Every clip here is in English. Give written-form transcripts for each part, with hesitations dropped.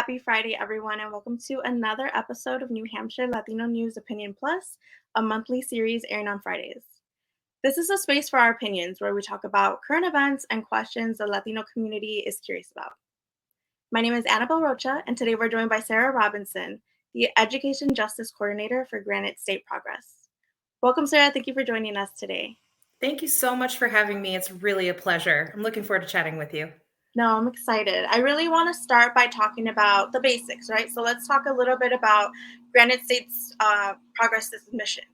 Happy Friday, everyone, and welcome to another episode of New Hampshire Latino News Opinion Plus, a monthly series airing on Fridays. This is a space for our opinions where we talk about current events and questions the Latino community is curious about. My name is Annabelle Rocha, and today we're joined by Sarah Robinson, the Education Justice Coordinator for Granite State Progress. Welcome, Sarah. Thank you for joining us today. Thank you so much for having me. It's really a pleasure. I'm looking forward to chatting with you. No, I'm excited. I really want to start by talking about the basics, right? So let's talk a little bit about Granite State's Progress's mission,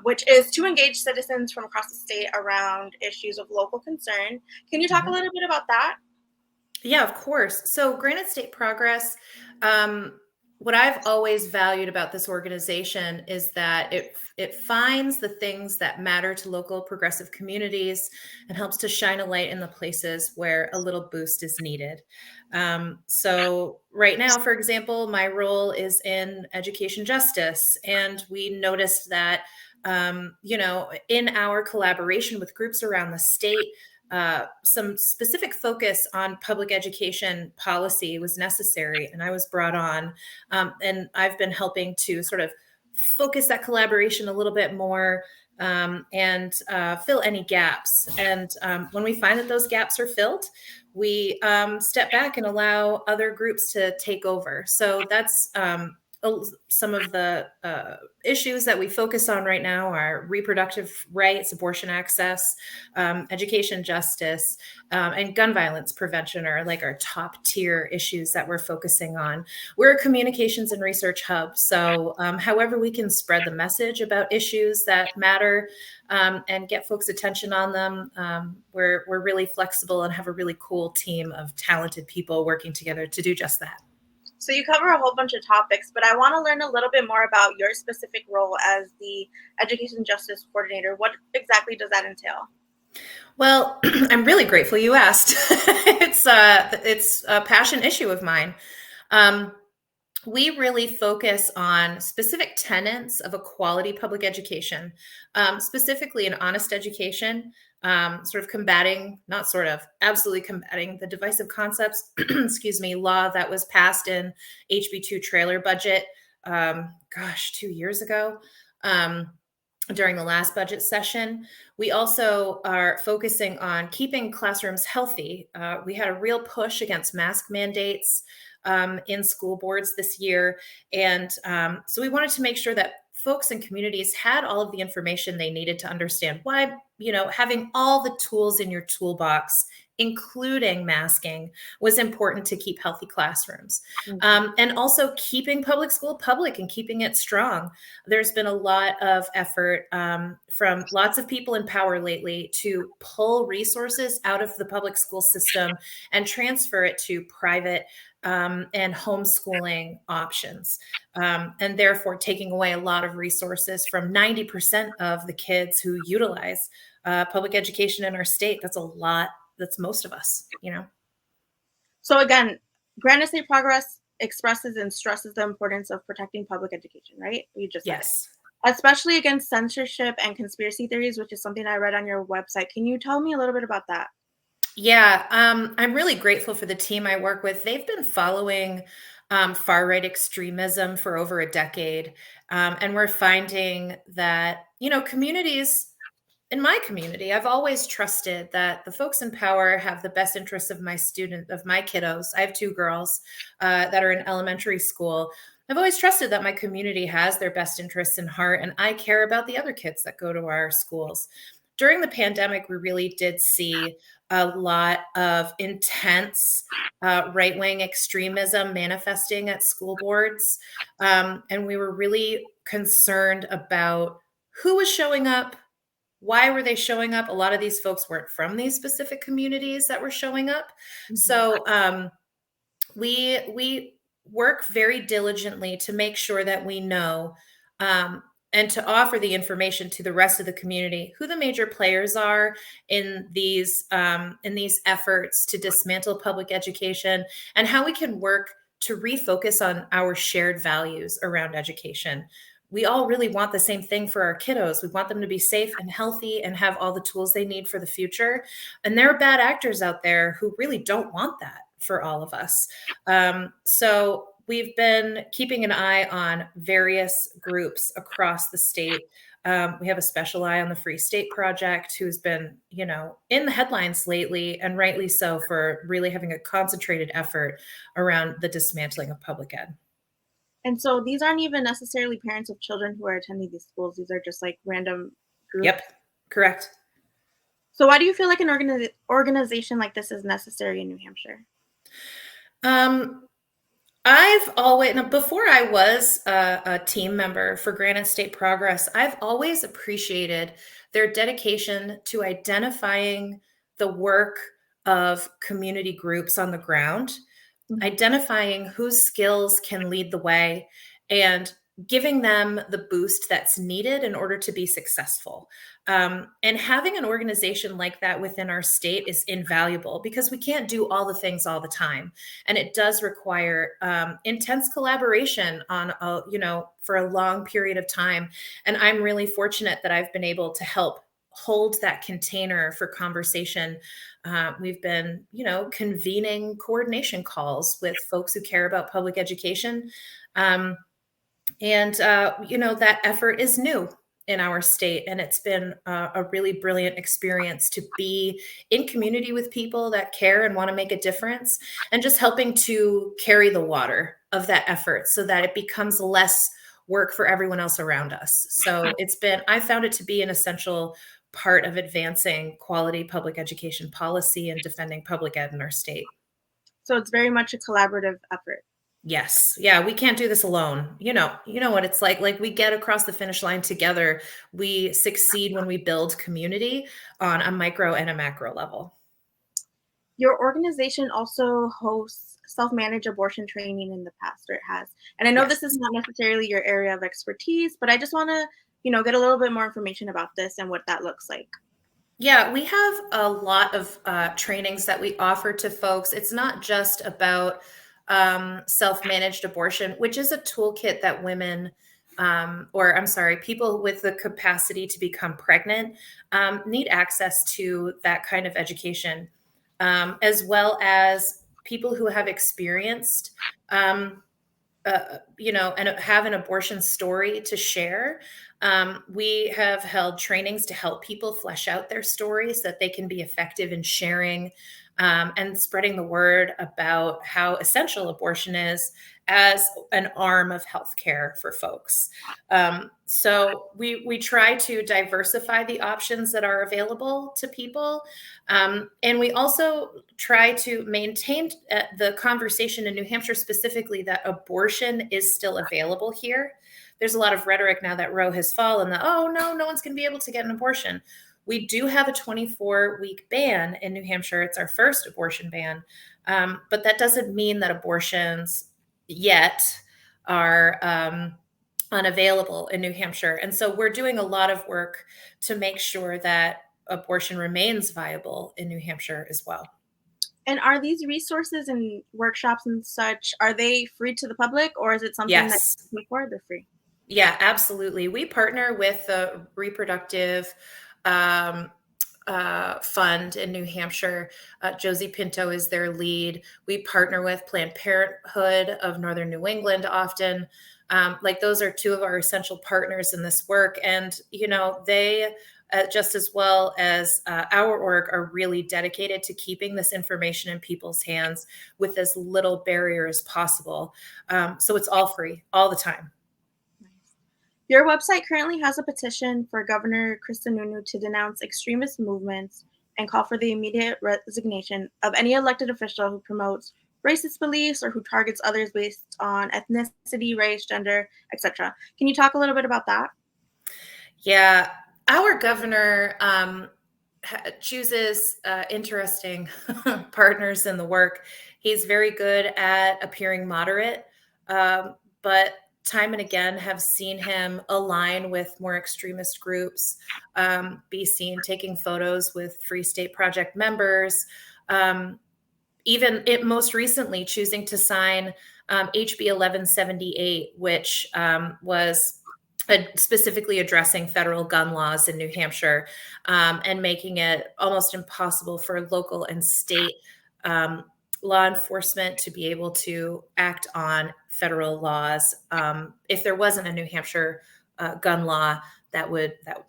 which is to engage citizens from across the state around issues of local concern. Can you talk a little bit about that? Yeah, of course. So Granite State Progress, what I've always valued about this organization is that it finds the things that matter to local progressive communities and helps to shine a light in the places where a little boost is needed. So right now, for example, my role is in education justice, and we noticed that in our collaboration with groups around the state, some specific focus on public education policy was necessary, and I was brought on. And I've been helping to sort of focus that collaboration a little bit more and fill any gaps. And when we find that those gaps are filled, we step back and allow other groups to take over. So that's some of the issues that we focus on right now are reproductive rights, abortion access, education justice, and gun violence prevention are like our top tier issues that we're focusing on. We're a communications and research hub. So however we can spread the message about issues that matter and get folks' attention on them, we're really flexible and have a really cool team of talented people working together to do just that. So you cover a whole bunch of topics, but I want to learn a little bit more about your specific role as the Education Justice Coordinator. What exactly does that entail? Well, I'm really grateful you asked. It's a passion issue of mine. We really focus on specific tenets of a quality public education, specifically an honest education, absolutely combating the divisive concepts, law that was passed in HB2 trailer budget, 2 years ago. During the last budget session. We also are focusing on keeping classrooms healthy. We had a real push against mask mandates in school boards this year. And so we wanted to make sure that folks and communities had all of the information they needed to understand why, having all the tools in your toolbox, including masking, was important to keep healthy classrooms. And also keeping public school public and keeping it strong. There's been a lot of effort from lots of people in power lately to pull resources out of the public school system and transfer it to private and homeschooling options, and therefore taking away a lot of resources from 90% of the kids who utilize public education in our state. That's a lot. That's most of us, So again, Granite State Progress expresses and stresses the importance of protecting public education, right? You just said yes. it. Especially against censorship and conspiracy theories, which is something I read on your website. Can you tell me a little bit about that? Yeah, I'm really grateful for the team I work with. They've been following far-right extremism for over a decade. And we're finding that, communities, in my community, I've always trusted that the folks in power have the best interests of my kiddos. I have 2 girls that are in elementary school. I've always trusted that my community has their best interests in heart, and I care about the other kids that go to our schools. During the pandemic, we really did see a lot of intense right-wing extremism manifesting at school boards. And we were really concerned about who was showing up. Why were they showing up? A lot of these folks weren't from these specific communities that were showing up. Mm-hmm. So we work very diligently to make sure that we know and to offer the information to the rest of the community who the major players are in these efforts to dismantle public education and how we can work to refocus on our shared values around education. We all really want the same thing for our kiddos. We want them to be safe and healthy and have all the tools they need for the future. And there are bad actors out there who really don't want that for all of us. So we've been keeping an eye on various groups across the state. We have a special eye on the Free State Project, who's been, in the headlines lately, and rightly so, for really having a concentrated effort around the dismantling of public ed. And so these aren't even necessarily parents of children who are attending these schools. These are just like random groups. Yep, correct. So why do you feel like an organization like this is necessary in New Hampshire? I've always, before I was a team member for Granite State Progress, I've always appreciated their dedication to identifying the work of community groups on the ground, identifying whose skills can lead the way, and giving them the boost that's needed in order to be successful. And having an organization like that within our state is invaluable because we can't do all the things all the time. And it does require intense collaboration on, for a long period of time. And I'm really fortunate that I've been able to help hold that container for conversation. We've been, convening coordination calls with folks who care about public education. That effort is new in our state, and it's been a really brilliant experience to be in community with people that care and want to make a difference, and just helping to carry the water of that effort so that it becomes less work for everyone else around us. So I found it to be an essential part of advancing quality public education policy and defending public ed in our state. So it's very much a collaborative effort. Yes. Yeah. We can't do this alone. You know what it's like. Like, we get across the finish line together. We succeed when we build community on a micro and a macro level. Your organization also hosts self-managed abortion training in the past, or it has. And I know this is not necessarily your area of expertise, but I just want to, get a little bit more information about this and what that looks like. Yeah, we have a lot of trainings that we offer to folks. It's not just about self-managed abortion, which is a toolkit that women, people with the capacity to become pregnant need access to that kind of education, as well as people who have experienced, and have an abortion story to share. We have held trainings to help people flesh out their stories so that they can be effective in sharing and spreading the word about how essential abortion is as an arm of healthcare for folks. So we try to diversify the options that are available to people. And we also try to maintain the conversation in New Hampshire specifically that abortion is still available here. There's a lot of rhetoric now that Roe has fallen, that, oh, no one's going to be able to get an abortion. We do have a 24-week ban in New Hampshire. It's our first abortion ban. But that doesn't mean that abortions yet are unavailable in New Hampshire. And so we're doing a lot of work to make sure that abortion remains viable in New Hampshire as well. And are these resources and workshops and such, are they free to the public, or is it something that you pay for? They're free? Yeah, absolutely. We partner with the Reproductive Fund in New Hampshire. Josie Pinto is their lead. We partner with Planned Parenthood of Northern New England often. Those are two of our essential partners in this work. And, they, just as well as our org, are really dedicated to keeping this information in people's hands with as little barrier as possible. So it's all free all the time. Your website currently has a petition for Governor Chris Sununu to denounce extremist movements and call for the immediate resignation of any elected official who promotes racist beliefs or who targets others based on ethnicity, race, gender, etc. Can you talk a little bit about that? Yeah, our governor chooses interesting partners in the work. He's very good at appearing moderate, but time and again have seen him align with more extremist groups, be seen taking photos with Free State Project members, most recently choosing to sign HB 1178, which was specifically addressing federal gun laws in New Hampshire, and making it almost impossible for local and state law enforcement to be able to act on federal laws. If there wasn't a New Hampshire gun law that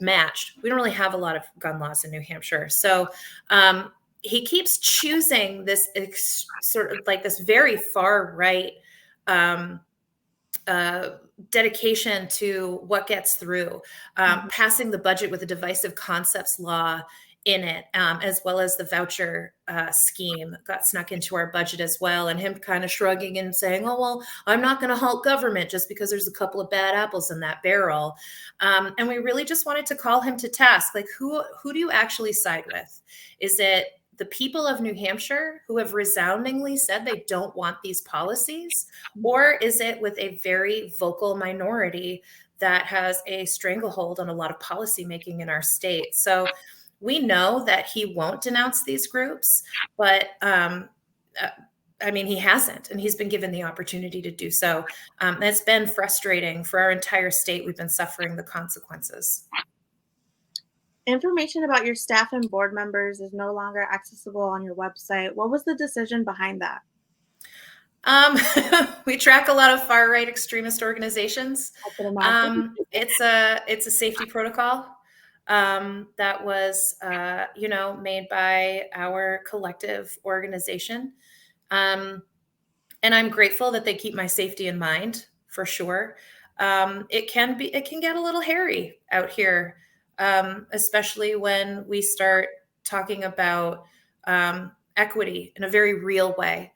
matched, we don't really have a lot of gun laws in New Hampshire. So he keeps choosing this sort of like this very far right dedication to what gets through, passing the budget with a divisive concepts law in it, as well as the voucher scheme got snuck into our budget as well. And him kind of shrugging and saying, oh, well, I'm not going to halt government just because there's a couple of bad apples in that barrel. And we really just wanted to call him to task. Like, who do you actually side with? Is it the people of New Hampshire who have resoundingly said they don't want these policies? Or is it with a very vocal minority that has a stranglehold on a lot of policymaking in our state? So we know that he won't denounce these groups, but I mean, he hasn't, and he's been given the opportunity to do so. It's been frustrating for our entire state. We've been suffering the consequences. Information about your staff and board members is no longer accessible on your website. What was the decision behind that? We track a lot of far right extremist organizations. I can imagine. It's a safety protocol that was made by our collective organization, and I'm grateful that they keep my safety in mind, for sure. It can get a little hairy out here, especially when we start talking about equity in a very real way,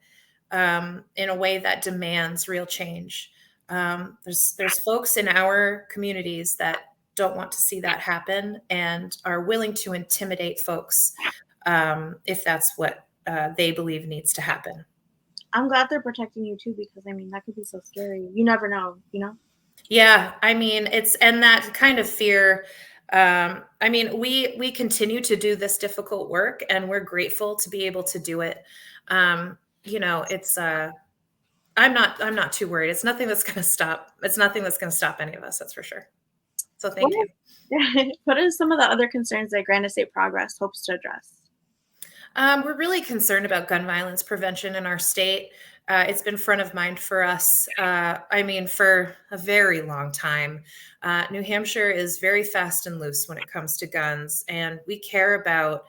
in a way that demands real change. There's folks in our communities that don't want to see that happen and are willing to intimidate folks if that's what they believe needs to happen. I'm glad they're protecting you too, because I mean, that could be so scary. You never know, you know? Yeah, I mean, and that kind of fear. I mean, we continue to do this difficult work, and we're grateful to be able to do it. It's I'm not too worried. It's nothing that's going to stop. It's nothing that's going to stop any of us. That's for sure. So thank you. What are some of the other concerns that Granite State Progress hopes to address? We're really concerned about gun violence prevention in our state. It's been front of mind for us, for a very long time. New Hampshire is very fast and loose when it comes to guns, and we care about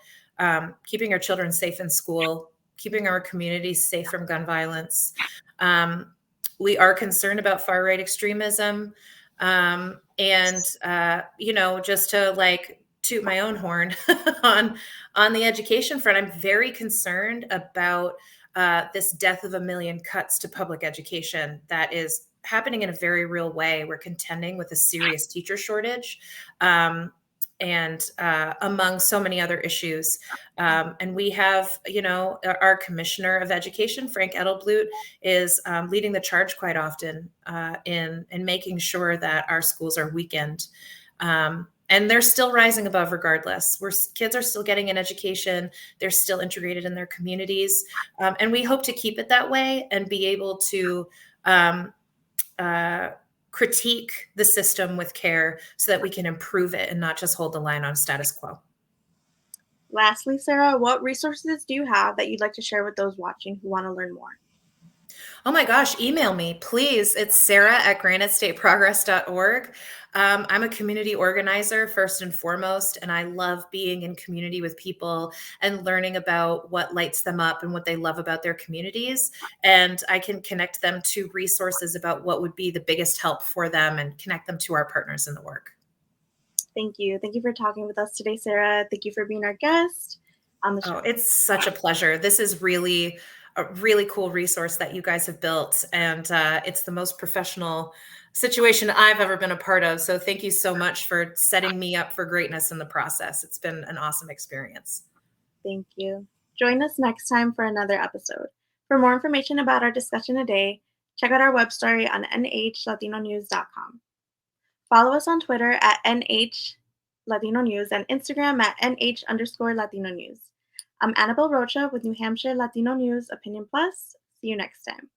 keeping our children safe in school, keeping our communities safe from gun violence. We are concerned about far-right extremism, just to toot my own horn on the education front, I'm very concerned about this death of a million cuts to public education that is happening in a very real way. We're contending with a serious teacher shortage, and among so many other issues. And we have, our Commissioner of Education, Frank Edelblut, is leading the charge quite often in making sure that our schools are weakened. And they're still rising above regardless. Kids are still getting an education. They're still integrated in their communities. And we hope to keep it that way and be able to critique the system with care so that we can improve it and not just hold the line on status quo. Lastly, Sarah, what resources do you have that you'd like to share with those watching who want to learn more? Oh my gosh, email me, please. It's sarah@granitestateprogress.org. I'm a community organizer first and foremost, and I love being in community with people and learning about what lights them up and what they love about their communities. And I can connect them to resources about what would be the biggest help for them and connect them to our partners in the work. Thank you. Thank you for talking with us today, Sarah. Thank you for being our guest on the show. Oh, it's such a pleasure. This is really a really cool resource that you guys have built. And it's the most professional situation I've ever been a part of. So thank you so much for setting me up for greatness in the process. It's been an awesome experience. Thank you. Join us next time for another episode. For more information about our discussion today, check out our web story on nhlaTinoNews.com. Follow us on Twitter at NHLatinoNews and Instagram at NH_Latino News. I'm Annabelle Rocha with New Hampshire Latino News Opinion Plus. See you next time.